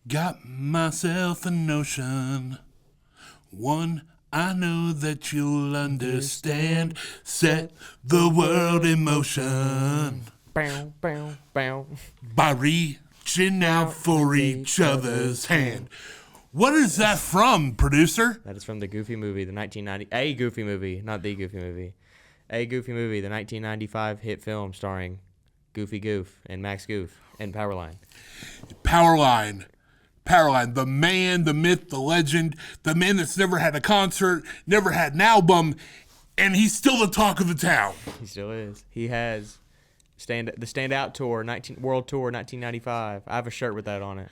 Got myself a notion, one I know that you'll understand. Set the world in motion Bow, bow, bow. by reaching out for each other's hand. What is that from, producer? That is from the Goofy movie, the 1990... A Goofy movie, not the Goofy movie. A Goofy movie, the 1995 hit film starring Goofy Goof and Max Goof and Powerline. Powerline. Powerline, the man, the myth, the legend, the man that's never had a concert, never had an album, and he's still the talk of the town. He still is. He has the Standout Tour, World Tour 1995. I have a shirt with that on it.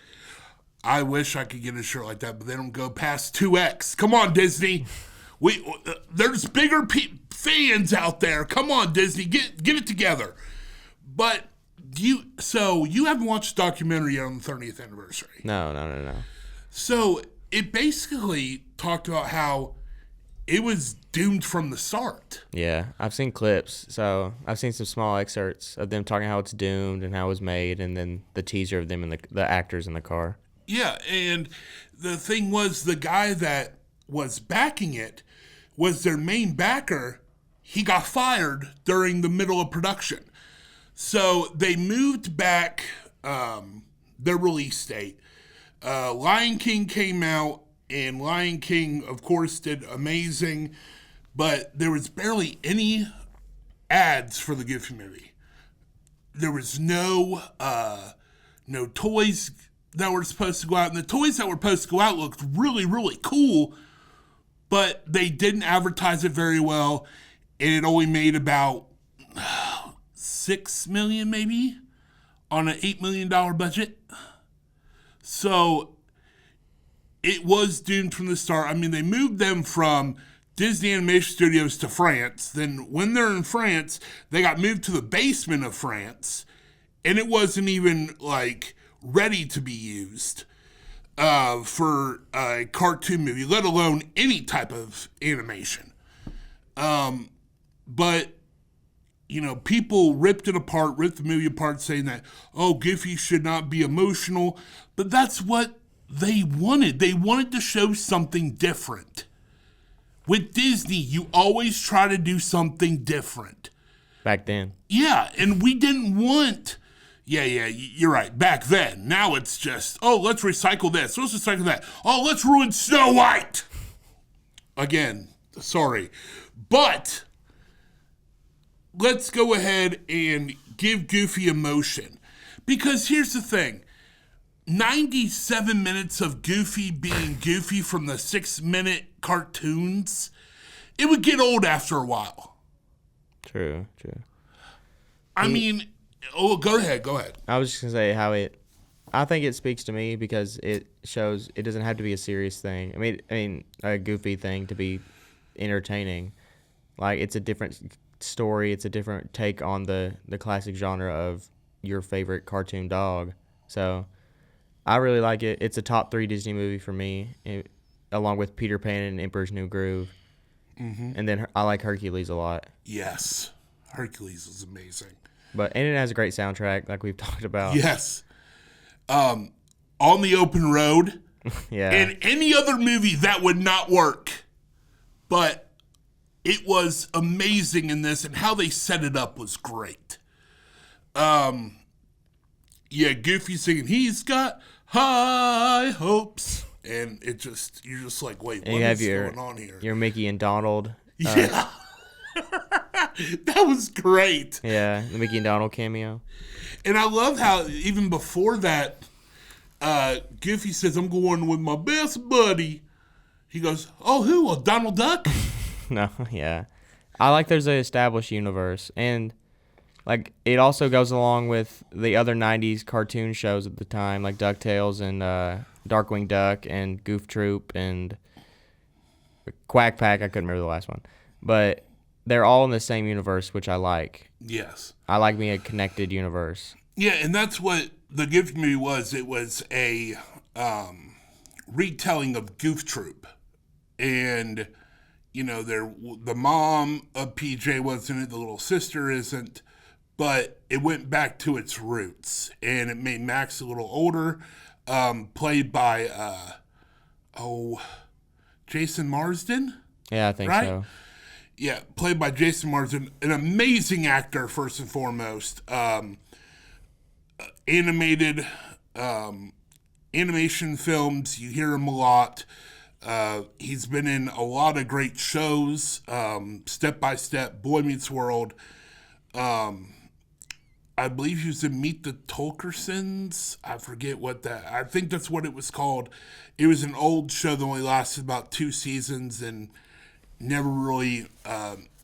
I wish I could get a shirt like that, but they don't go past 2X. Come on, Disney. There's bigger fans out there. Come on, Disney, get it together. But you haven't watched the documentary yet on the 30th anniversary. No. So it basically talked about how it was doomed from the start. Yeah, I've seen clips. So I've seen some small excerpts of them talking how it's doomed and how it was made, and then the teaser of them and the actors in the car. Yeah, and the thing was, the guy that was backing it was their main backer. He got fired during the middle of production. So they moved back their release date. Lion King came out, and Lion King, of course, did amazing, but there was barely any ads for the Goofy movie. There was no toys that were supposed to go out, and the toys that were supposed to go out looked really, really cool, but they didn't advertise it very well, and it only made about $6 million maybe on an $8 million budget. So it was doomed from the start. I mean, they moved them from Disney Animation Studios to France. Then when they're in France, they got moved to the basement of France, and it wasn't even ready to be used for a cartoon movie, let alone any type of animation. But people ripped the movie apart, saying that, Goofy should not be emotional. But that's what they wanted. They wanted to show something different. With Disney, you always try to do something different. Back then. Yeah, and we didn't want... Yeah, you're right. Back then. Now it's just, let's recycle this. Let's recycle that. Let's ruin Snow White. Again, sorry. But let's go ahead and give Goofy emotion. Because here's the thing. 97 minutes of Goofy being Goofy from the 6-minute cartoons, it would get old after a while. True. I mean... Oh, go ahead. I was just going to say I think it speaks to me because it shows it doesn't have to be a serious thing. I mean, a goofy thing to be entertaining. It's a different story. It's a different take on the classic genre of your favorite cartoon dog. So I really like it. It's a top 3 Disney movie for me, along with Peter Pan and Emperor's New Groove. Mm-hmm. And then I like Hercules a lot. Yes. Hercules is amazing. And it has a great soundtrack, like we've talked about. Yes. On the Open Road. Yeah. And any other movie that would not work. But it was amazing in this, and how they set it up was great. Yeah, Goofy singing, he's got high hopes. And you're just like, wait, what is going on here? Your Mickey and Donald. Yeah. That was great. Yeah, the Mickey and Donald cameo. And I love how even before that, Goofy says, I'm going with my best buddy. He goes, who? Donald Duck? No, yeah. I like there's an established universe. And it also goes along with the other 90s cartoon shows at the time, like DuckTales and Darkwing Duck and Goof Troop and Quack Pack. I couldn't remember the last one. But they're all in the same universe, which I like. Yes. I like me a connected universe. Yeah, and that's what the Goofy movie was. It was a retelling of Goof Troop. And, the mom of PJ wasn't it, the little sister isn't, but it went back to its roots. And it made Max a little older. played by Jason Marsden, Yeah, I think right? so. Yeah, played by Jason Marsden, an amazing actor first and foremost. Animated animation films, you hear him a lot. He's been in a lot of great shows, Step by Step, Boy Meets World. I believe he was in Meet the Tolkersons. I forget what that. I think that's what it was called. It was an old show that only lasted about 2 seasons and never really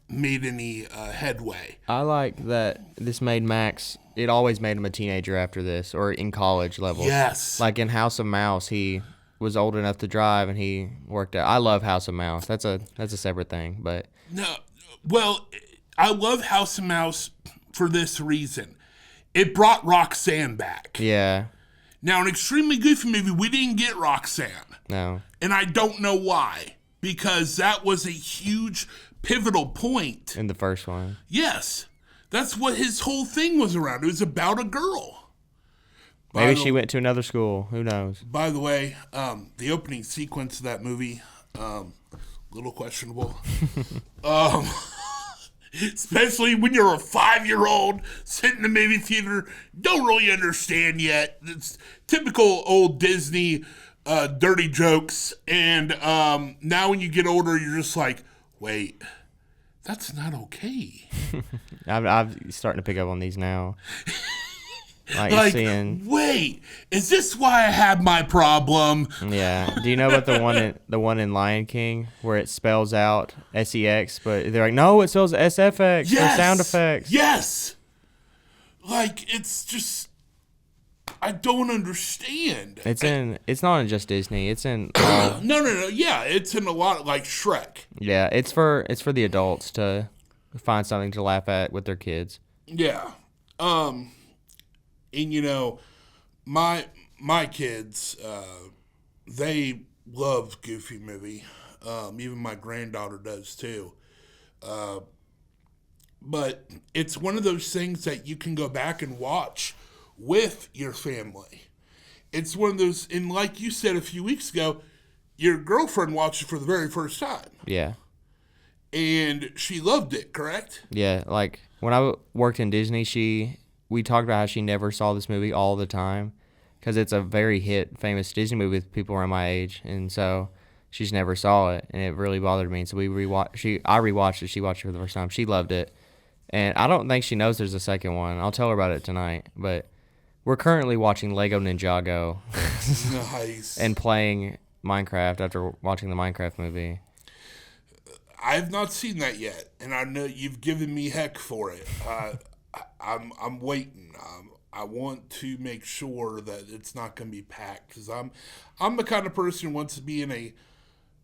made any headway. I like that this made Max. It always made him a teenager after this, or in college level. Yes. Like in House of Mouse, he was old enough to drive, and he worked out. I love House of Mouse. That's a separate thing, but No, well, I love House of Mouse for this reason. It brought Roxanne back. yeah, Now, an extremely goofy movie, we didn't get Roxanne. no, And I don't know why. Because that was a huge pivotal point. in the first one. Yes. That's what his whole thing was around. It was about a girl. Maybe she went to another school. Who knows? By the way, the opening sequence of that movie, little questionable. Especially when you're a 5-year-old sitting in the movie theater, don't really understand yet. It's typical old Disney dirty jokes. And now when you get older, you're just like, wait, that's not okay. I'm starting to pick up on these now. Like, seeing, wait, is this why I have my problem? yeah. Do you know about the one in Lion King where it spells out SEX, but they're like, no, it spells SFX for sound effects. Yes. Like, it's just, I don't understand. It's not in just Disney. It's in No. Yeah, it's in a lot, like Shrek. yeah. It's for the adults to find something to laugh at with their kids. Yeah. And you know, my kids, they love Goofy Movie. Even my granddaughter does too. But it's one of those things that you can go back and watch with your family. It's one of those, and like you said a few weeks ago, your girlfriend watched it for the very first time. Yeah. And she loved it, correct? Yeah, like when I worked in Disney, we talked about how she never saw this movie all the time because it's a very famous Disney movie with people around my age, and so she's never saw it, and it really bothered me. So I rewatched it. She watched it for the first time. She loved it, and I don't think she knows there's a second one. I'll tell her about it tonight. But we're currently watching Lego Ninjago Nice. and playing Minecraft after watching the Minecraft movie. I've not seen that yet, and I know you've given me heck for it. I'm waiting. I want to make sure that it's not going to be packed because I'm the kind of person who wants to be in a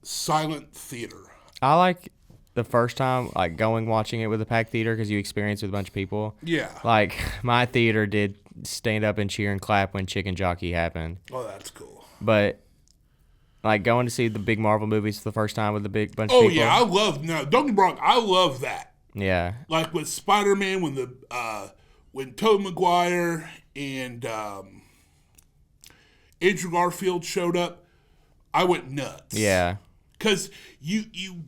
silent theater. I like the first time, like watching it with a packed theater because you experience it with a bunch of people. Yeah. Like my theater did stand up and cheer and clap when Chicken Jockey happened. Oh, that's cool. But like going to see the big Marvel movies for the first time with a big bunch of people. Oh yeah, don't get me wrong, I love that. Yeah. Like with Spider-Man when Tobey Maguire and Andrew Garfield showed up, I went nuts. Yeah. Because you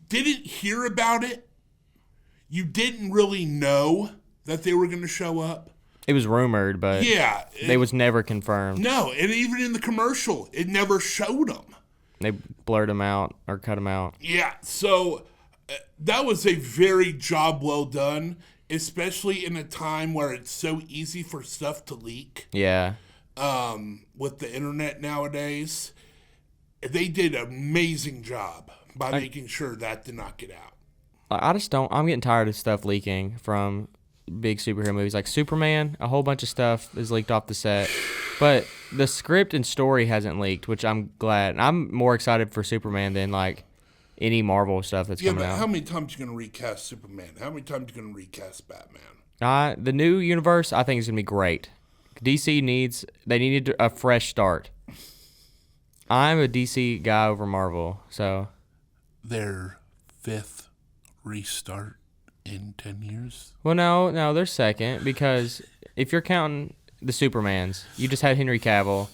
didn't hear about it. You didn't really know that they were going to show up. It was rumored, but yeah, it was never confirmed. No, and even in the commercial, it never showed them. They blurred them out or cut them out. Yeah, so that was a very job well done, especially in a time where it's so easy for stuff to leak. Yeah. With the internet nowadays, they did an amazing job by making sure that did not get out. I'm getting tired of stuff leaking from big superhero movies. Like Superman, a whole bunch of stuff is leaked off the set. But the script and story hasn't leaked, which I'm glad. I'm more excited for Superman than like any Marvel stuff that's coming out. How many times are you going to recast Superman? How many times are you going to recast Batman? The new universe, I think, is going to be great. DC needed a fresh start. I'm a DC guy over Marvel, so. Their fifth restart in 10 years? Well, no, they're second because if you're counting the Supermans, you just had Henry Cavill,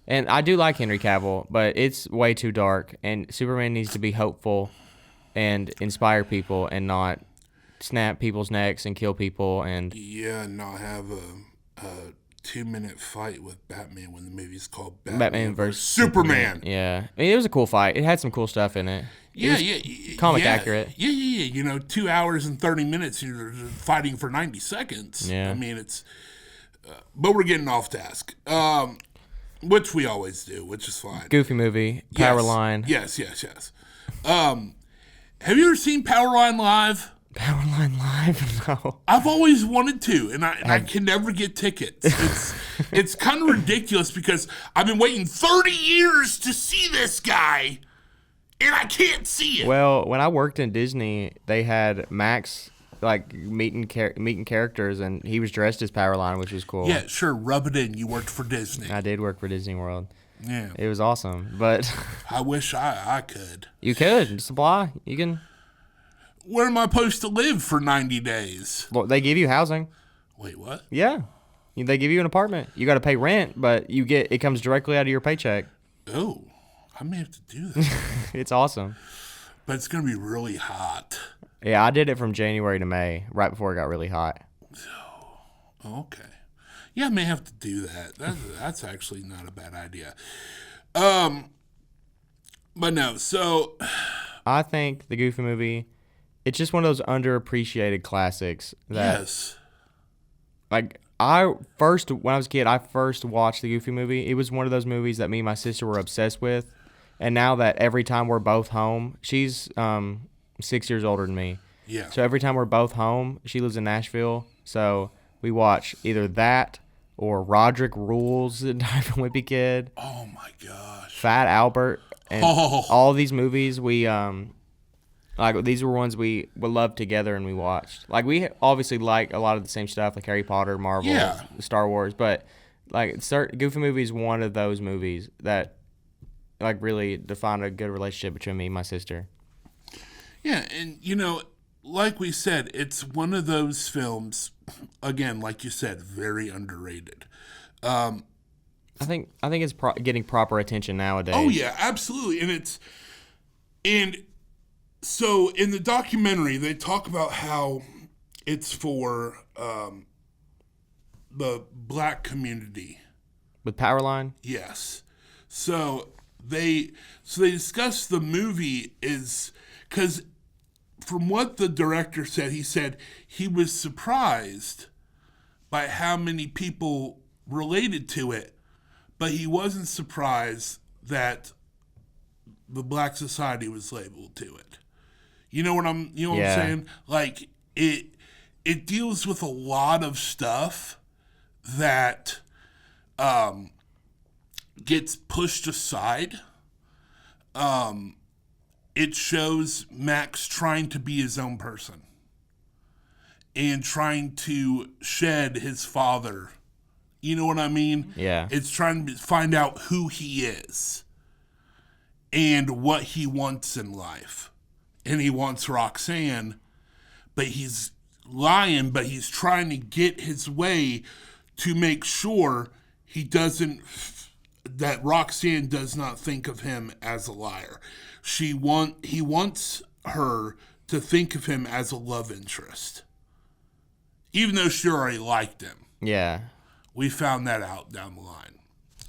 And I do like Henry Cavill, but it's way too dark. And Superman needs to be hopeful and inspire people and not snap people's necks and kill people. And Yeah, not have a 2-minute fight with Batman when the movie's called Batman versus Superman. Yeah. I mean, it was a cool fight. It had some cool stuff in it. Comic accurate. Yeah. 2 hours and 30 minutes, you're fighting for 90 seconds. Yeah. I mean, it's... but we're getting off task. Which we always do, which is fine. Goofy movie. Powerline. Yes. Have you ever seen Powerline live? Powerline Live? No. I've always wanted to, and I can never get tickets. It's kind of ridiculous because I've been waiting 30 years to see this guy, and I can't see it. Well, when I worked in Disney, they had Max like meeting characters, and he was dressed as Powerline, which was cool. Yeah, sure. Rub it in. You worked for Disney. I did work for Disney World. Yeah. It was awesome, but I wish I could. You could. Supply. You can. Where am I supposed to live for 90 days? Well, they give you housing. Wait, what? Yeah. They give you an apartment. You got to pay rent, but it comes directly out of your paycheck. Oh, I may have to do that. It's awesome. But it's going to be really hot. Yeah, I did it from January to May, right before it got really hot. Oh, okay. Yeah, I may have to do that. That's actually not a bad idea. But no, so... I think the Goofy movie, it's just one of those underappreciated classics. Yes. Like, when I was a kid, I first watched the Goofy movie. It was one of those movies that me and my sister were obsessed with. And now that every time we're both home, she's 6 years older than me. Yeah. So every time we're both home, she lives in Nashville. So we watch either that or Roderick Rules, the Diamond Wimpy Kid. Oh my gosh. Fat Albert. And all these movies we like these were ones we loved together and we watched. Like we obviously like a lot of the same stuff like Harry Potter, Marvel, Star Wars, but like Goofy movie is one of those movies that like really defined a good relationship between me and my sister. Yeah, and like we said, it's one of those films, again, like you said, very underrated. I think it's getting proper attention nowadays. Oh yeah, absolutely, and so in the documentary they talk about how it's for the black community with Powerline. Yes, so they discuss the movie is because from what the director said, he said he was surprised by how many people related to it. But he wasn't surprised that the black society was labeled to it. You know what I'm saying? Like it deals with a lot of stuff that gets pushed aside. It shows Max trying to be his own person and trying to shed his father. You know what I mean? Yeah. It's trying to find out who he is and what he wants in life. And he wants Roxanne, but he's lying, but he's trying to get his way to make sure that Roxanne does not think of him as a liar. He wants her to think of him as a love interest. Even though she already liked him. Yeah. We found that out down the line.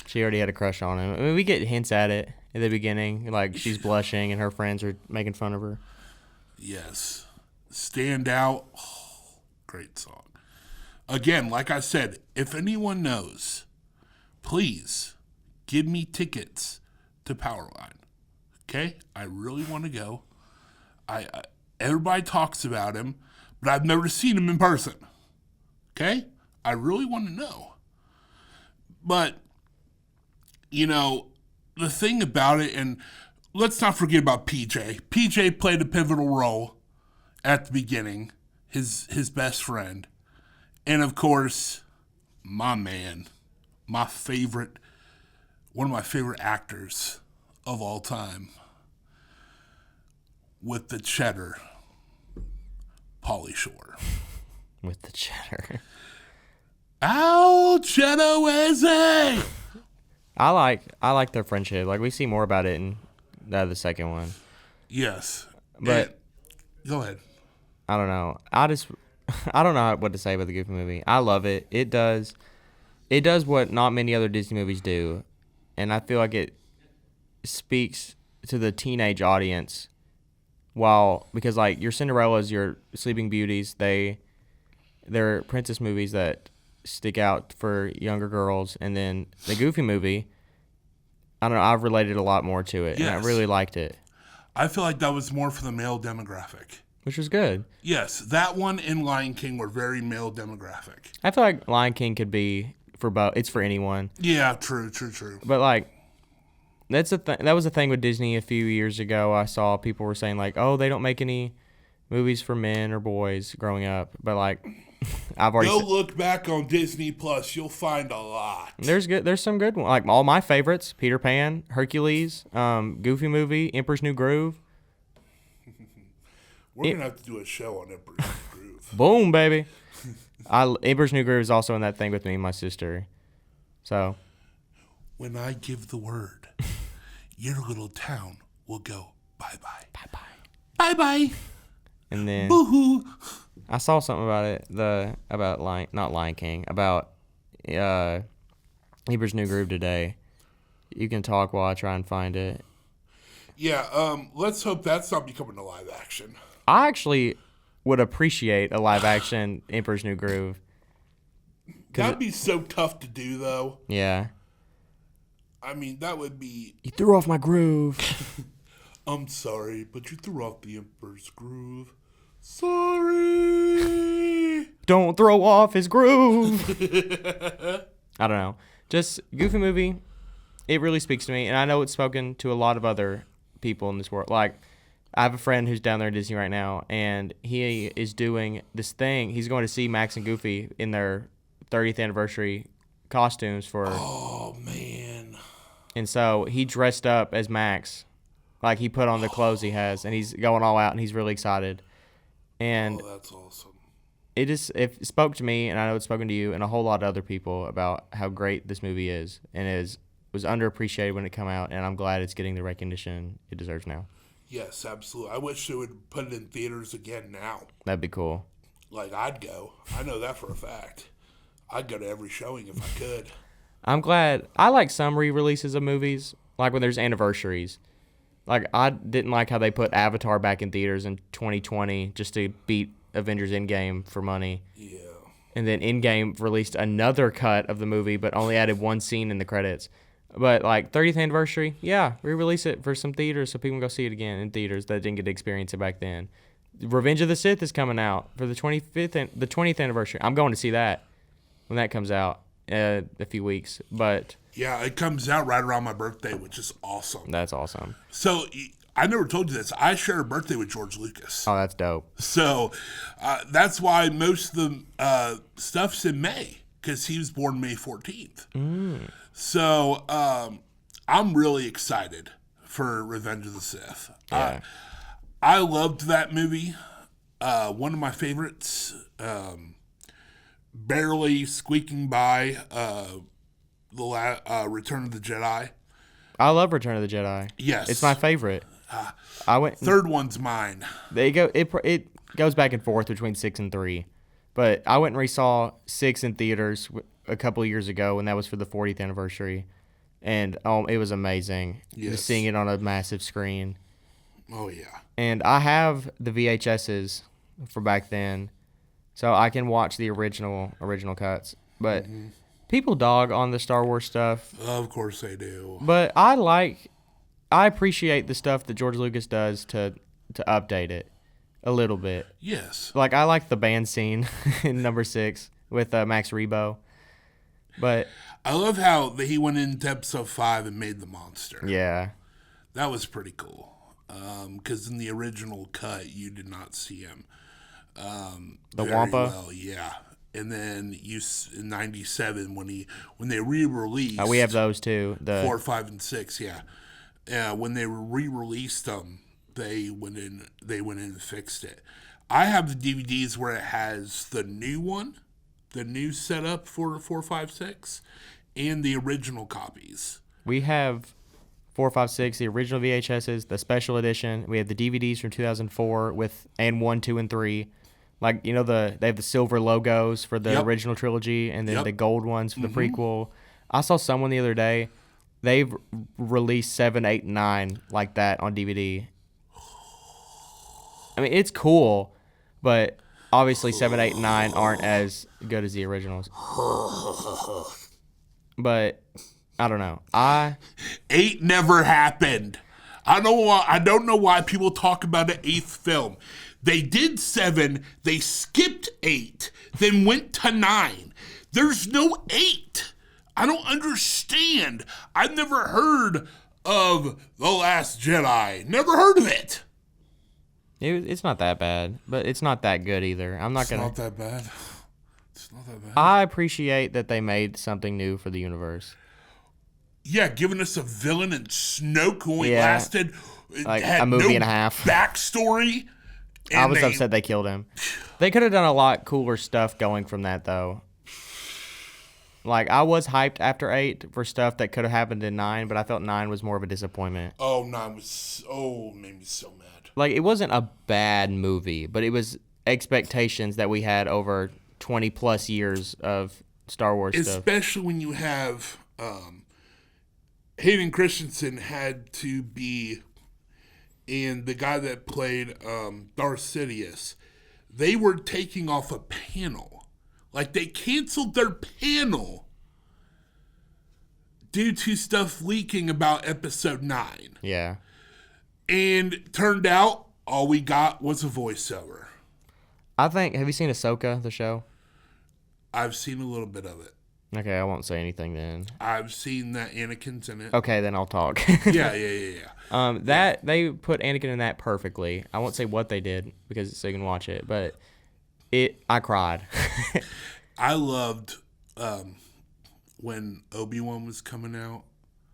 She already had a crush on him. I mean, we get hints at it in the beginning. Like, she's blushing and her friends are making fun of her. Yes. Stand Out. Oh, great song. Again, like I said, if anyone knows, please give me tickets to Powerline. Okay? I really want to go. Everybody talks about him, but I've never seen him in person. Okay? I really want to know. But, the thing about it, and let's not forget about PJ. PJ played a pivotal role at the beginning, his best friend. And, of course, my man, one of my favorite actors of all time, with the cheddar, Pauly Shore. With the cheddar. Al Genoese! I like their friendship. Like, we see more about it in the second one. Yes. But Go ahead. I don't know. I don't know what to say about the Goofy movie. I love it. It does what not many other Disney movies do, and I feel like it speaks to the teenage audience. Because like your Cinderellas, your Sleeping Beauties, they're princess movies that stick out for younger girls, and then the Goofy movie, I don't know, I've related a lot more to it, and I Yes. really liked it, I feel like that was more for the male demographic. which was good. Yes, that one and Lion King were very male demographic. I feel like Lion King could be for both. It's for anyone, Yeah, true. but like that was a thing with Disney a few years ago. I saw people were saying like, oh, they don't make any movies for men or boys growing up, but like I've already Go look back on Disney Plus. You'll find a lot. there's some good ones. Like all my favorites: Peter Pan, Hercules, Goofy movie, Emperor's New Groove. We're going to have to do a show on Emperor's New Groove. Boom, baby. Emperor's New Groove is also in that thing with me and my sister. So When I give the word, your little town will go bye-bye. bye. Bye-bye. And then Boo-hoo. I saw something about it. Not Lion King, about Emperor's New Groove today. You can talk while I try and find it. Yeah, let's hope that's not becoming a live action. I actually would appreciate a live action Emperor's New Groove. That'd be so tough to do, though. Yeah. I mean, that would be... You threw off my groove. I'm sorry, but you threw off the Emperor's Groove. Sorry. Don't throw off his groove. I don't know. Just Goofy movie. It really speaks to me, and I know it's spoken to a lot of other people in this world. Like, I have a friend who's down there at Disney right now, and he is doing this thing. He's going to see Max and Goofy in their 30th anniversary costumes for. Oh, man. And so he dressed up as Max. Like, he put on the clothes he has, and he's going all out, and he's really excited. And That's awesome. it spoke to me, and I know it's spoken to you and a whole lot of other people about how great this movie is, and was underappreciated when it came out, and I'm glad it's getting the recognition it deserves now. Yes, absolutely. I wish they would put it in theaters again now. That'd be cool. Like, I'd go. I know that for a fact. I'd go to every showing if I could. I'm glad. I like some re-releases of movies, like when there's anniversaries. Like, I didn't like how they put Avatar back in theaters in 2020 just to beat Avengers Endgame for money. Yeah. And then Endgame released another cut of the movie, but only added one scene in the credits. But, like, 30th anniversary, yeah, re-release it for some theaters so people can go see it again in theaters that didn't get to experience it back then. Revenge of the Sith is coming out for the 20th anniversary. I'm going to see that when that comes out a few weeks. But Yeah, it comes out right around my birthday, which is awesome. that's awesome. So, I never told you this. I share a birthday with George Lucas. Oh, that's dope. So, that's why most of the stuff's in May, because he was born May 14th. So, I'm really excited for Revenge of the Sith. Yeah. I loved that movie. One of my favorites. Barely squeaking by the Return of the Jedi. I love Return of the Jedi. Yes. It's my favorite. Third one's mine. It goes back and forth between 6 and 3. But I went and resaw 6 in theaters a couple of years ago, and that was for the 40th anniversary. And it was amazing. Yes. Just seeing it on a massive screen. Oh, yeah. And I have the VHSs for back then, so I can watch the original cuts. But people dog on the Star Wars stuff. Of course they do. But I appreciate the stuff that George Lucas does to update it a little bit. Yes. Like, I like the band scene in number 6 with Max Rebo. But I love how he went into episode 5 and made the monster. yeah, That was pretty cool. Because in the original cut, you did not see him. The very Wampa? well, yeah. And then in '97 when they re-released, we have those too. 4, 5, and 6, yeah. When they re-released them, they went in and fixed it. I have the DVDs where it has the new one, the new setup for 4, 5, 6, and the original copies. We have 4, 5, 6, the original VHSs, the special edition. We have the DVDs from 2004 and 1, 2, and 3. Like, they have the silver logos for the Yep. original trilogy and then Yep. the gold ones for the prequel. I saw someone the other day. They've released 7, 8, and 9 like that on DVD. I mean, it's cool, but obviously 7, 8, and 9 aren't as good as the originals. But I don't know. 8 never happened. I don't know why people talk about an 8th film. They did 7, they skipped 8, then went to 9. There's no 8. I don't understand. I've never heard of The Last Jedi. Never heard of it. It's not that bad, but it's not that good either. It's not that bad. It's not that bad. I appreciate that they made something new for the universe. Yeah, giving us a villain and Snoke who only Yeah. lasted Like had a movie no and a half. backstory. I was upset they killed him. They could have done a lot cooler stuff going from that, though. Like, I was hyped after 8 for stuff that could have happened in 9, but I felt 9 was more of a disappointment. Oh, 9 was made me so mad. Like, it wasn't a bad movie, but it was expectations that we had over 20 plus years of Star Wars stuff. Especially when you have Hayden Christensen had to be, and the guy that played Darth Sidious, they were taking off a panel. Like, they canceled their panel due to stuff leaking about Episode 9. Yeah. And it turned out all we got was a voiceover. Have you seen Ahsoka, the show? I've seen a little bit of it. Okay, I won't say anything then. I've seen that Anakin's in it. Okay, then I'll talk. Yeah. That they put Anakin in that perfectly. I won't say what they did because so you can watch it, but I cried. I loved when Obi-Wan was coming out.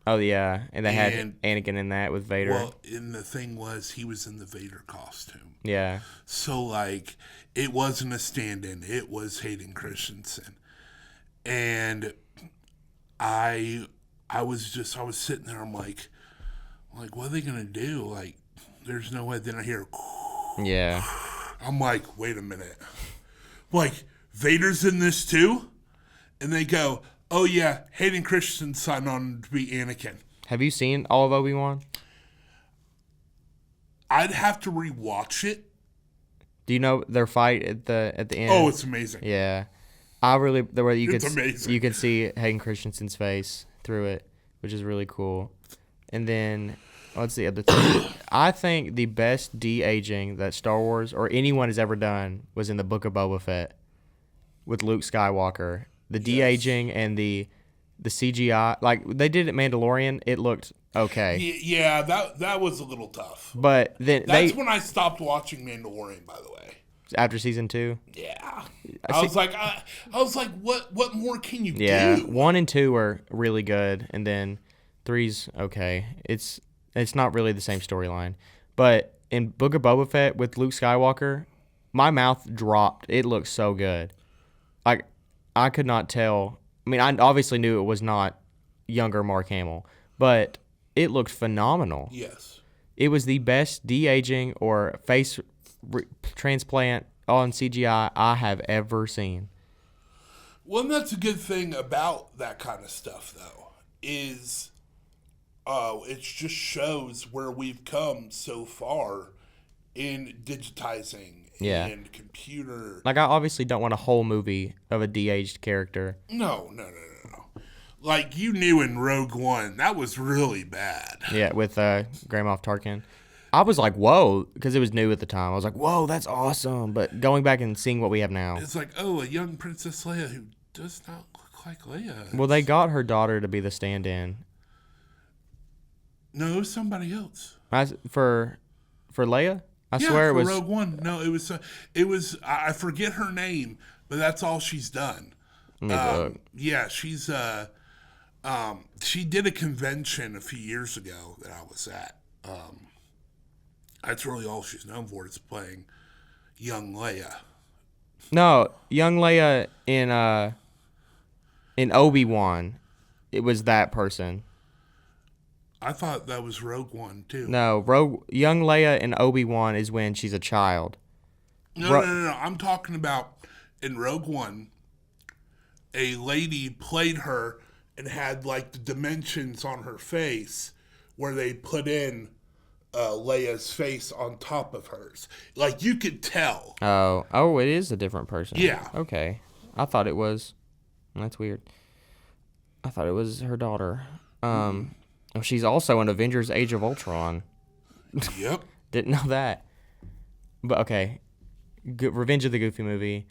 Oh yeah, and they had And- Anakin in that with Vader. Well, and the thing was, he was in the Vader costume. Yeah. So, like, it wasn't a stand-in. It was Hayden Christensen. And I was sitting there, I'm like, what are they going to do? Like, there's no way. Then I hear, Yeah. I'm like, wait a minute. Like, Vader's in this too? And they go, oh yeah, Hayden Christensen signed on to be Anakin. Have you seen all of Obi-Wan? I'd have to rewatch it. Do you know their fight at the end? Oh, it's amazing. Yeah. The way It's amazing. you could see Hayden Christensen's face through it, which is really cool. And then what's the other thing? I think the best de-aging that Star Wars or anyone has ever done was in the Book of Boba Fett with Luke Skywalker. The de-aging and the CGI, like they did at Mandalorian, it looked okay. Yeah, that was a little tough. But then That's when I stopped watching Mandalorian, by the way. after season 2, Yeah. I was like, what more can you yeah, do? 1 and 2 are really good, and then 3's okay. It's not really the same storyline, but in Book of Boba Fett with Luke Skywalker, my mouth dropped. It looked so good. Like I could not tell. I mean, I obviously knew it was not younger Mark Hamill, but it looked phenomenal. Yes. It was the best de-aging or face transplant on CGI I have ever seen. Well, and that's a good thing about that kind of stuff, though, is it just shows where we've come so far in digitizing Yeah. and computer. Like, I obviously don't want a whole movie of a de-aged character. No. Like, you knew in Rogue One, that was really bad. Yeah, with Grand Moff Tarkin. I was like, whoa, because it was new at the time. I was like, whoa, that's awesome. But going back and seeing what we have now. It's like, oh, a young Princess Leia who does not look like Leia. Well, they got her daughter to be the stand-in. No, it was somebody else. For Leia? I Yeah, swear it for was. Rogue One. No, it was. I forget her name, but that's all she's done. Let me look. Yeah, she's she did a convention a few years ago that I was at. That's really all she's known for is playing young Leia. No, young Leia in Obi-Wan. It was that person. I thought that was Rogue One too. No, young Leia in Obi-Wan is when she's a child. No. I'm talking about in Rogue One, a lady played her and had like the dimensions on her face where they put in Leia's face on top of hers. Like you could tell. Oh, it is a different person. Yeah. Okay. I thought it was. That's weird. I thought it was her daughter. She's also in Avengers: Age of Ultron. Yep. Didn't know that. But okay, Revenge of the Goofy movie.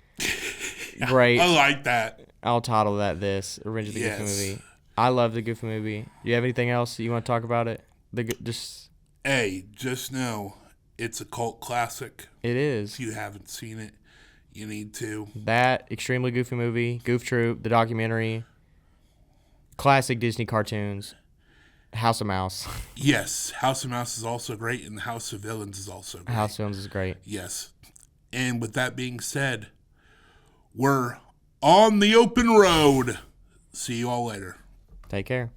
Great. I like that. I'll title that this Revenge of the Goofy movie. I love the Goofy movie. Do you have anything else you want to talk about it? Hey, just know it's a cult classic. It is. If you haven't seen it, you need to. That extremely goofy movie, Goof Troop, the documentary, classic Disney cartoons, House of Mouse. Yes, House of Mouse is also great, and House of Villains is also great. House of Villains is great. Yes. And with that being said, we're on the open road. See you all later. Take care.